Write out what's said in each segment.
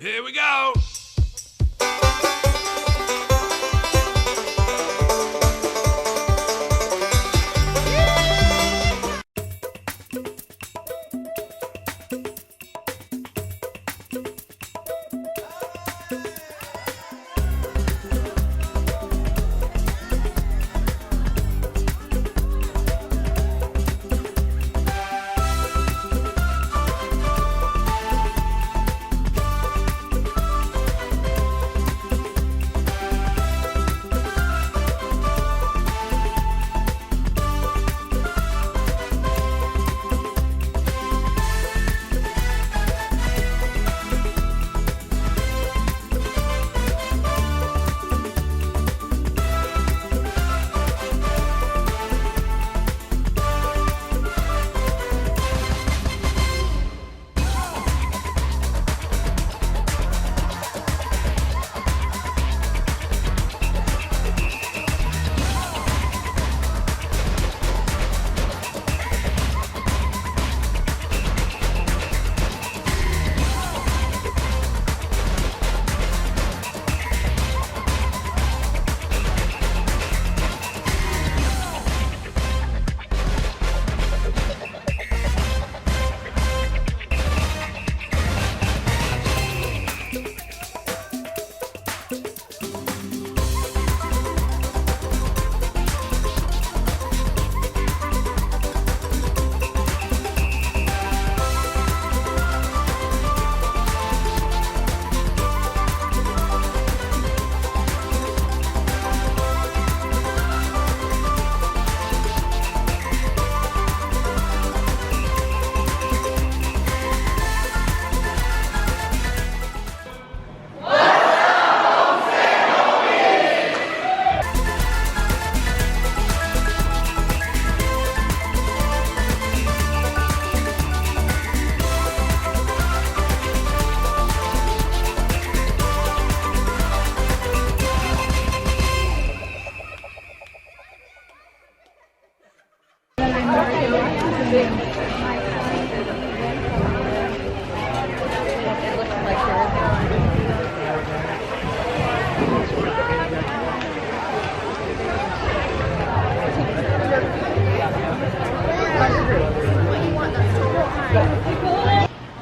Here we go.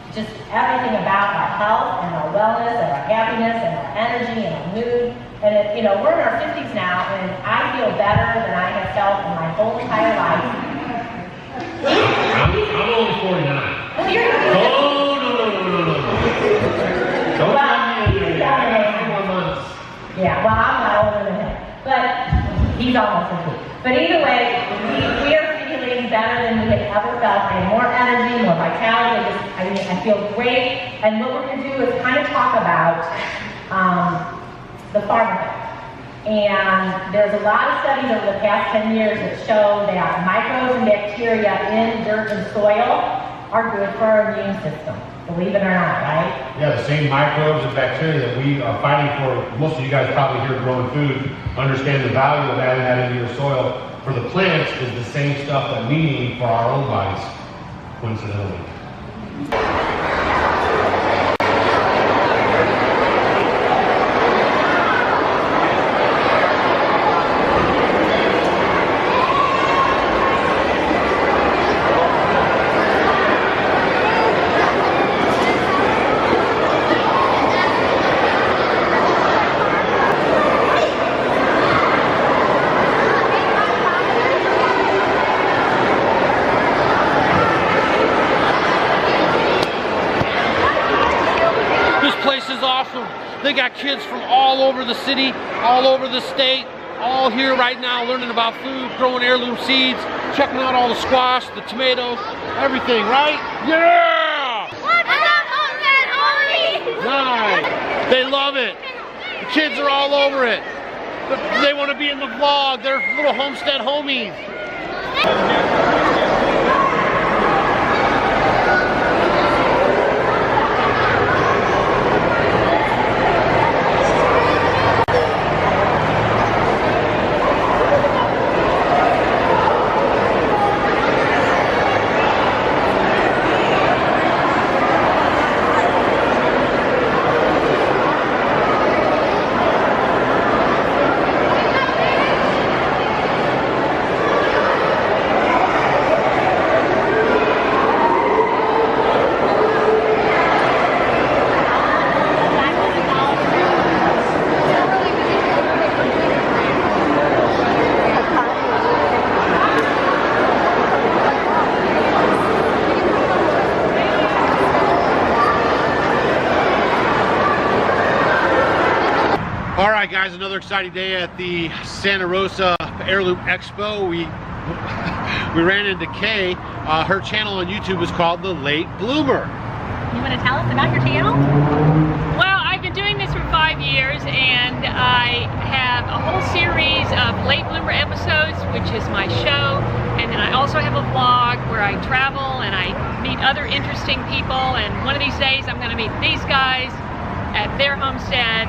Just everything about our health and our wellness and our happiness and our energy and our mood. And it, you know, we're in our 50s now, and I feel better than I have felt in my whole entire life. I'm only 49. No. Don't tell me I got 4 months. Yeah, well, I'm not older than him, but he's almost 50. But either way, we are feeling better than we had ever felt. I have more energy, more vitality. I feel great. And what we're going to do is kind of talk about the farm effect. And there's a lot of studies over the past 10 years that show that microbes and bacteria in dirt and soil are good for our immune system. Believe it or not, right? Yeah, the same microbes and bacteria that we are fighting for. Most of you guys probably here growing food understand the value of adding that into your soil. For the plants is the same stuff that we need for our own bodies, coincidentally. They got kids from all over the city, all over the state, all here right now learning about food, growing heirloom seeds, checking out all the squash, the tomatoes, everything, right? Yeah! Nice! They love it. The kids are all over it. They want to be in the vlog. They're little homestead homies. All right, guys, another exciting day at the Santa Rosa Heirloom Expo. We ran into Kay. Her channel on YouTube is called The Late Bloomer. You want to tell us about your channel? Well, I've been doing this for 5 years, and I have a whole series of Late Bloomer episodes, which is my show, and then I also have a vlog where I travel and I meet other interesting people, and one of these days I'm going to meet these guys at their homestead,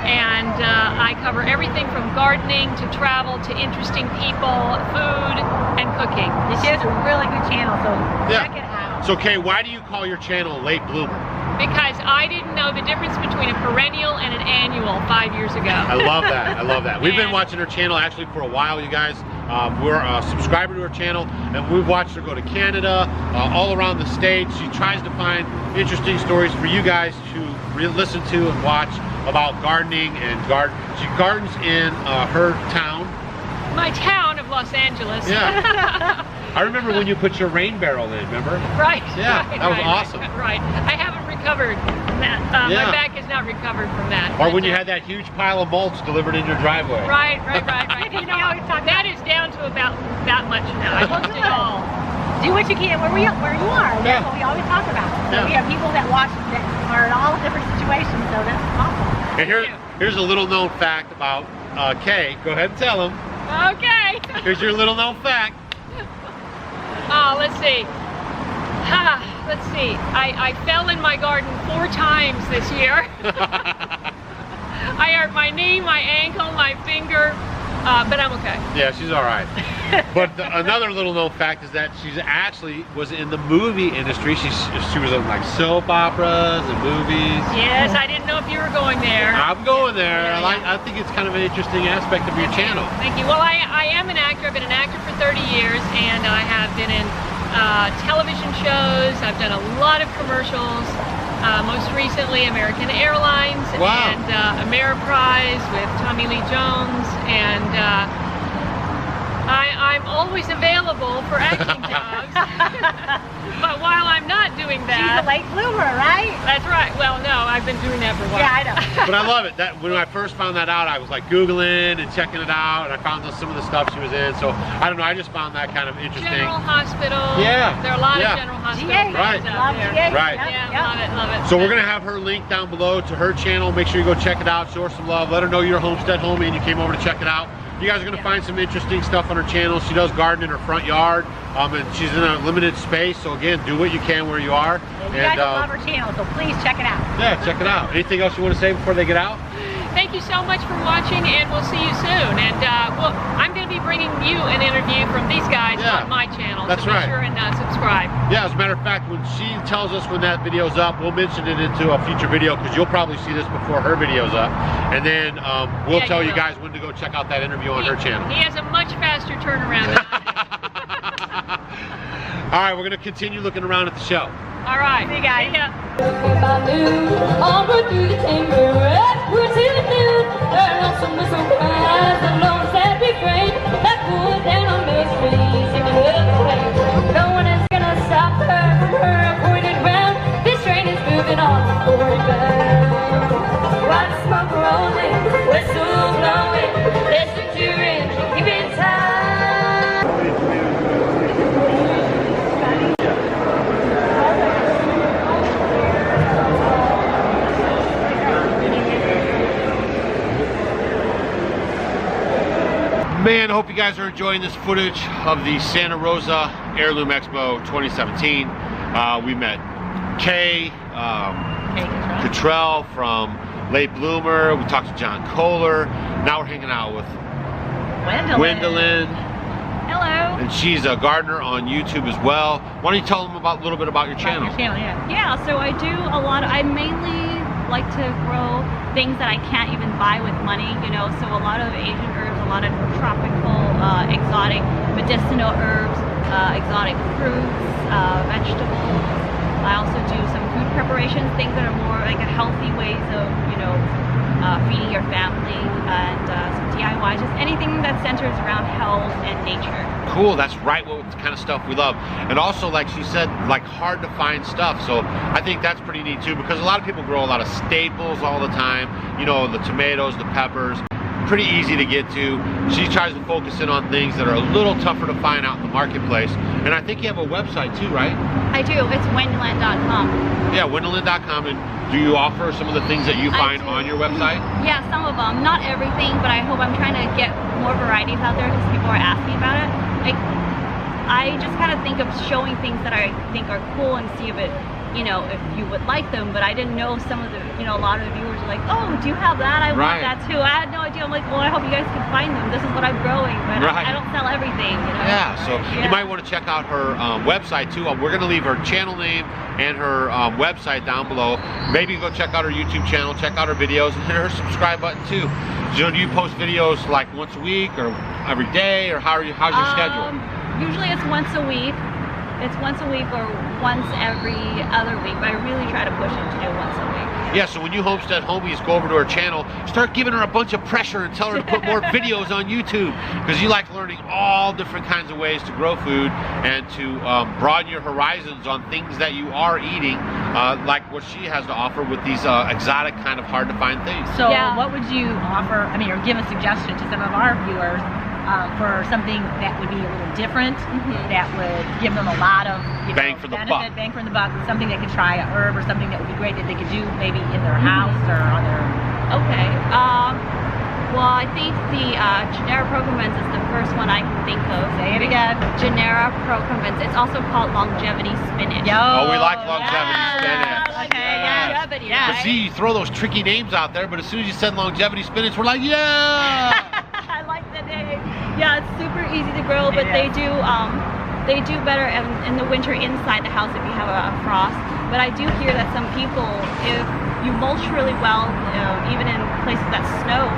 and I cover everything from gardening to travel to interesting people, food, and cooking. This is a really good channel, so Yeah. check it out. So, Kay, why do you call your channel Late Bloomer? Because I didn't know the difference between a perennial and an annual 5 years ago. I love that. I love that. We've been And- watching her channel actually for a while, you guys. We're a subscriber to her channel, and we've watched her go to Canada, all around the States. She tries to find interesting stories for you guys to listen to and watch about gardening and She gardens in her town. My town of Los Angeles. Yeah. I remember when you put your rain barrel in, remember? Right. Yeah, right, that was right, awesome. Right. I haven't recovered from that. Yeah. My back is not recovered from that. Or But, when you had that huge pile of mulch delivered in your driveway. Right. You know, that is down to about that much now. I looked it all. Do what you can where you are. Yeah. That's what we always talk about. So Yeah. we have people that watch that are in all different situations, so that's awesome. And here's a little known fact about Kay. Go ahead and tell them. Okay. Here's your little known fact. Oh, let's see. Let's see. I fell in my garden 4 times this year. I hurt my knee, my ankle, my finger, but I'm okay. Yeah, she's all right. But another little known fact is that she's actually was in the movie industry. She was in like soap operas and movies. Yes, I didn't know if you were going there. I'm going there. Yeah, I think it's kind of an interesting aspect of your channel. Thank you. Well, I am an actor. I've been an actor for 30 years, and I have been in television shows. I've done a lot of commercials. Most recently, American Airlines Wow. and EMERY'S with Tommy Lee Jones, and I'm always available for acting jobs. But while I'm not doing She's that, a late bloomer, right? that's right. Well, no, I've been doing that for a while. Yeah, I know. But I love it. That when I first found that out, I was like Googling and checking it out, and I found some of the stuff she was in. So I don't know. I just found that kind of interesting. General Hospital. Yeah, There are a lot yeah. of General Hospital. GA. Right. out Love there. GA. Right. Yep, Yeah, yep. love it. So we're gonna have her link down below to her channel. Make sure you go check it out. Show her some love. Let her know you're a homestead homie and you came over to check it out. You guys are gonna find some interesting stuff on her channel. She does garden in her front yard, and she's in a limited space. So again, do what you can where you are. You guys will love her channel, so please check it out. Yeah, check it out. Anything else you want to say before they get out? Thank you so much for watching, and we'll see you soon. And I'm going to be bringing you an interview from these guys Yeah, on my channel. that's so right. Be sure and subscribe. Yeah, as a matter of fact, when she tells us when that video's up, we'll mention it into a future video because you'll probably see this before her video's up. And then we'll Yeah, tell you you will. guys when to go check out that interview on her channel. He has a much faster turnaround than All right, we're going to continue looking around at the show. All right. See you guys. See ya. If I knew, I'll go through the chamber at quarter to noon. Turn on some whistle cries, the Lord set me free. That wood down on Mill Street, singing with the rain. No one is gonna stop her from her appointed round. This train is moving on, forward bound. White smoke rolling, whistle blowing. Let's put you in, keep it tight. Man, I hope you guys are enjoying this footage of the Santa Rosa Heirloom Expo 2017. We met Kay, Cottrell from Late Bloomer. We talked to John Kohler. Now we're hanging out with Gwendolyn. Hello. And she's a gardener on YouTube as well. Why don't you tell them a little bit about your channel? Yeah, so I do a lot of, I mainly like to grow things that I can't even buy with money, you know, so a lot of Asian herbs, a lot of tropical, exotic medicinal herbs, exotic fruits, vegetables. I also do some food preparations, things that are more like a healthy ways of, you know, feeding your family, and some DIY, just anything that centers around health and nature. Cool, that's right, what kind of stuff we love. And also, like she said, like hard to find stuff. So I think that's pretty neat too, because a lot of people grow a lot of staples all the time. You know, the tomatoes, the peppers, pretty easy to get to. She tries to focus in on things that are a little tougher to find out in the marketplace. And I think you have a website too, right? I do, it's wendyland.com. Yeah, wendyland.com. And do you offer some of the things that you find on your website? Yeah, some of them. Not everything, but I hope I'm trying to get more varieties out there because people are asking about it. Like, I just kind of think of showing things that I think are cool and see if it, you know, if you would like them. But I didn't know some of the, you know, a lot of the viewers are like, oh, do you have that? I want that too. I had no idea. I'm like, well, I hope you guys can find them. This is what I'm growing, but I don't sell everything, you know? Yeah, so you might want to check out her website too. We're going to leave her channel name and her website down below. Maybe go check out her YouTube channel, check out her videos, and hit her subscribe button too. So do you post videos like once a week or every day, or how's your schedule? Usually it's once a week. It's once a week or once every other week, but I really try to push it to do once a week. Yeah, so when you homestead homies, go over to her channel, start giving her a bunch of pressure and tell her to put more videos on YouTube, because you like learning all different kinds of ways to grow food and to broaden your horizons on things that you are eating, like what she has to offer with these exotic kind of hard to find things. So what would you offer, I mean, or give a suggestion to some of our viewers for something that would be a little different, that would give them a lot of bang for the buck, something they could try, a herb or something that would be great that they could do maybe in their house or on their... Okay, well, I think the Genera procumens is the first one I can think of. Say it again. Genera procumens. It's also called longevity spinach. Oh, we like longevity spinach. Okay, longevity, right? But see, you throw those tricky names out there, but as soon as you said longevity spinach, we're like, yeah! I like the name. Yeah, it's super easy to grow, but they do better in the winter inside the house if you have a frost. But I do hear that some people, if you mulch really well, even in places that snow,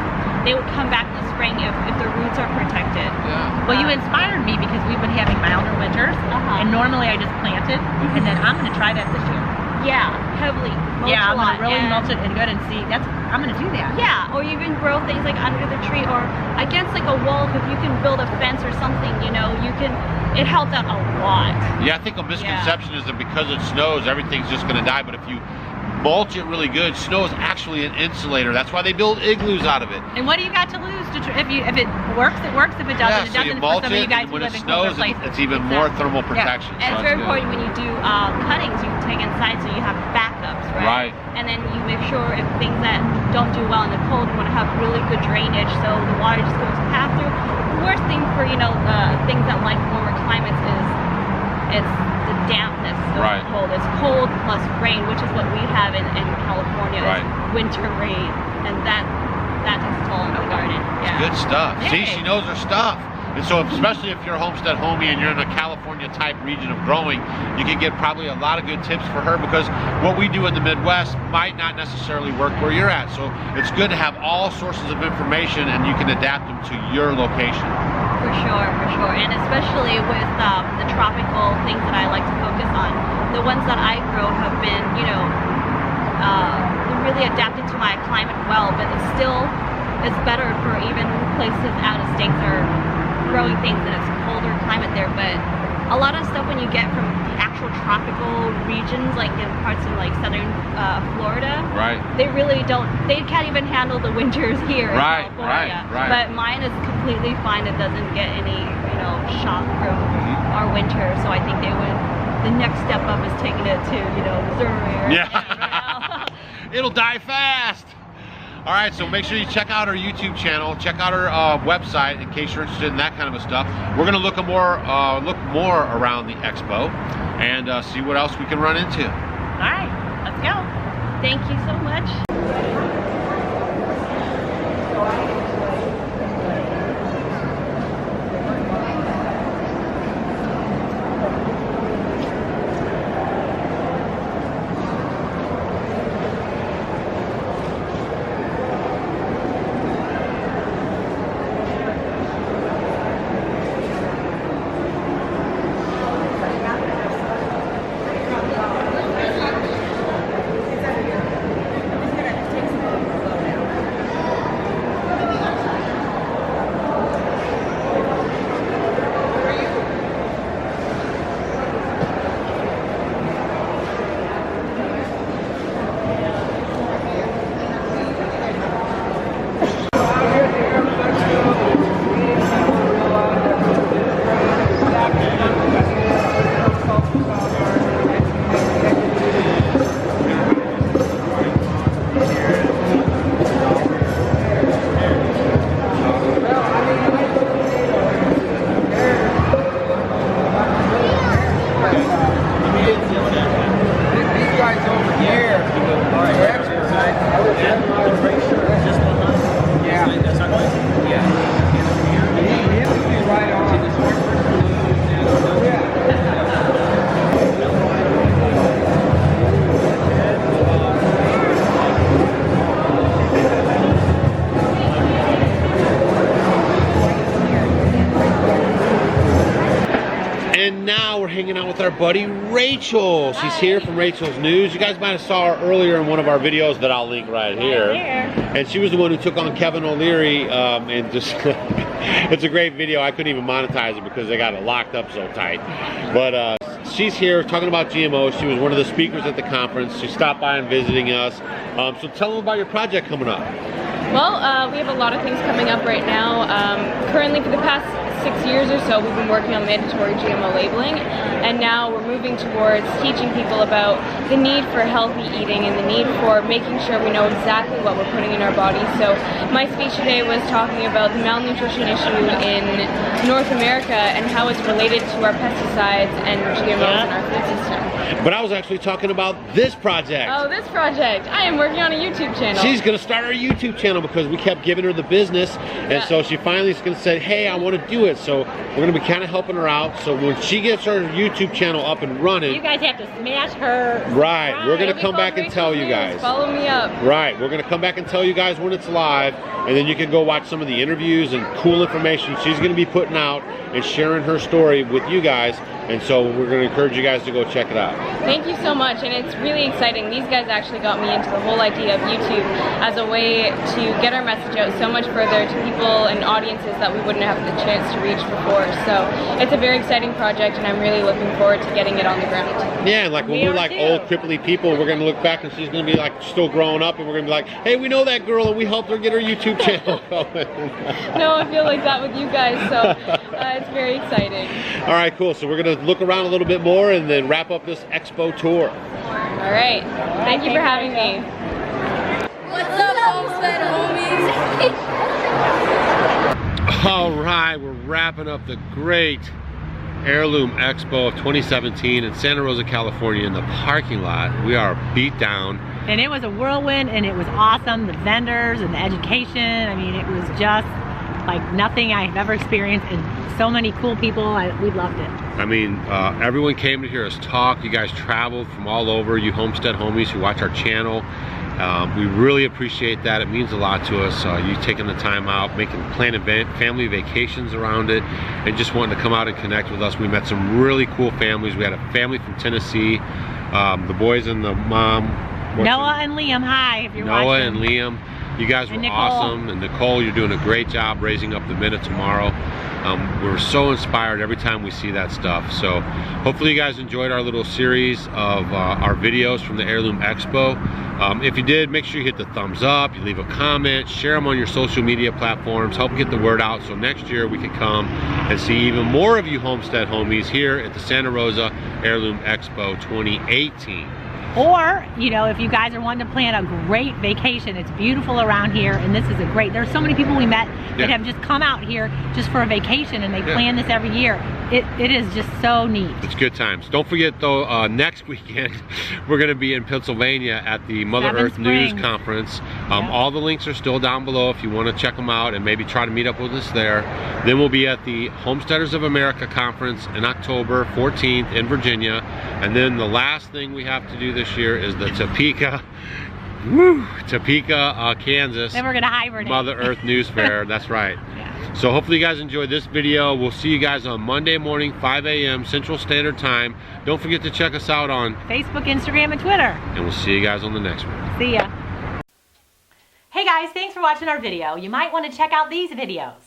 they would come back in the spring if the roots are protected. Yeah. Well, you inspired me because we've been having milder winters, and normally I just planted, and then I'm going to try that this year. Yeah, heavily. I'm going to really mulch it and go and see. I'm going to do that. Yeah, or you can grow things like under the tree or against like a wall. If you can build a fence or something, you know, you can. It helps out a lot. Yeah, I think a misconception is that because it snows, everything's just going to die. But if you mulch it really good, snow is actually an insulator. That's why they build igloos out of it. And what do you got to lose? If it works, it works. If it doesn't, it doesn't. You mulch for some of you guys and when who it live in snows, colder places. it's even more thermal protection. And it's very important when you do cuttings, you take inside so you have backups, right? And then you make sure if things that don't do well in the cold, you want to have really good drainage so the water just goes past through. The worst thing for, you know, things that like warmer climates is it's the dampness of the cold. It's cold plus rain, which is what we have in California. It's winter rain, and that takes a toll on the garden. It's good stuff. See, she knows her stuff. And so especially if you're a homestead homie and you're in a California type region of growing, you can get probably a lot of good tips for her, because what we do in the Midwest might not necessarily work where you're at. So it's good to have all sources of information and you can adapt them to your location. For sure, for sure. And especially with the tropical things that I like to focus on, the ones that I grow have been, you know, really adapted to my climate well, but it's better for even places out of states that are growing things in a colder climate there. But a lot of stuff when you get from the actual tropical regions, like in parts of like southern Florida, they really they can't even handle the winters here in California. But mine is completely fine. It doesn't get any, you know, shock from our winter. So I think the next step up is taking it to, you know, Missouri or it'll die fast. All right, so make sure you check out our YouTube channel, check out our website in case you're interested in that kind of stuff. We're gonna look more around the expo and see what else we can run into. All right, let's go. Thank you so much. And now we're hanging out with our buddy Rachel. She's here from Rachel's News. You guys might have saw her earlier in one of our videos that I'll link right here. And she was the one who took on Kevin O'Leary, and just it's a great video. I couldn't even monetize it because they got it locked up so tight. But she's here talking about GMOs. She was one of the speakers at the conference. She stopped by and visiting us. So tell them about your project coming up. Well, we have a lot of things coming up right now. Currently, for the past 6 years or so, we've been working on mandatory GMO labeling, and now we're moving towards teaching people about the need for healthy eating and the need for making sure we know exactly what we're putting in our bodies. So my speech today was talking about the malnutrition issue in North America and how it's related to our pesticides and GMOs in our food system. But I was actually talking about this project. Oh, this project. I am working on a YouTube channel. She's going to start her YouTube channel because we kept giving her the business, and so she finally is going to say, hey, I want to do it. So we're going to be kind of helping her out. So when she gets her YouTube channel up and running, You guys have to smash her. right, we're going to come back and tell you guys. Follow me up. Right, we're going to come back and tell you guys when it's live, and then you can go watch some of the interviews and cool information she's going to be putting out and sharing her story with you guys. And so we're going to encourage you guys to go check it out. Thank you so much, and it's really exciting. These guys actually got me into the whole idea of YouTube as a way to get our message out so much further to people and audiences that we wouldn't have the chance to reach before. So it's a very exciting project, and I'm really looking forward to getting it on the ground. Yeah, and like when we're like old, cripply people, we're going to look back and she's going to be like still growing up, and we're going to be like, hey, we know that girl, and we helped her get her YouTube channel going. No, I feel like that with you guys, so it's very exciting. All right, cool. So we're going to look around a little bit more and then wrap up this expo tour. All right. Thank you for having me. What's up, Homestead homies? All right, we're wrapping up the great Heirloom Expo of 2017 in Santa Rosa, California in the parking lot. We are beat down. And it was a whirlwind, and it was awesome. The vendors and the education. I mean, it was just like nothing I've ever experienced, and so many cool people. We loved it. I mean, everyone came to hear us talk. You guys traveled from all over, you homestead homies who watch our channel. We really appreciate that. It means a lot to us. You taking the time out, planning family vacations around it, and just wanting to come out and connect with us. We met some really cool families. We had a family from Tennessee, the boys and the mom. Noah and Liam, hi, if you're watching. Noah and Liam. You guys were awesome, and Nicole, you're doing a great job raising up the minute tomorrow. We're so inspired every time we see that stuff. So hopefully you guys enjoyed our little series of our videos from the Heirloom Expo. If you did, make sure you hit the thumbs up, you leave a comment, share them on your social media platforms, help get the word out so next year we can come and see even more of you homestead homies here at the Santa Rosa Heirloom Expo 2018. Or, you know, if you guys are wanting to plan a great vacation, it's beautiful around here, and this is a great, there's so many people we met that have just come out here just for a vacation, and they plan this every year. It is just so neat. It's good times. Don't forget though, next weekend we're going to be in Pennsylvania at the Mother Earth News Conference. All the links are still down below if you want to check them out and maybe try to meet up with us there. Then we'll be at the Homesteaders of America Conference in October 14th in Virginia. And then the last thing we have to do this year is the Topeka, Kansas. Then we're gonna hibernate. Mother Earth News Fair. That's right. So hopefully you guys enjoyed this video. We'll see you guys on Monday morning, 5 a.m. Central Standard Time. Don't forget to check us out on Facebook, Instagram, and Twitter. And we'll see you guys on the next one. See ya. Hey guys, thanks for watching our video. You might want to check out these videos.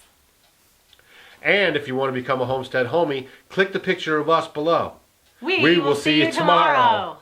And if you want to become a homestead homie, click the picture of us below. We will see you tomorrow.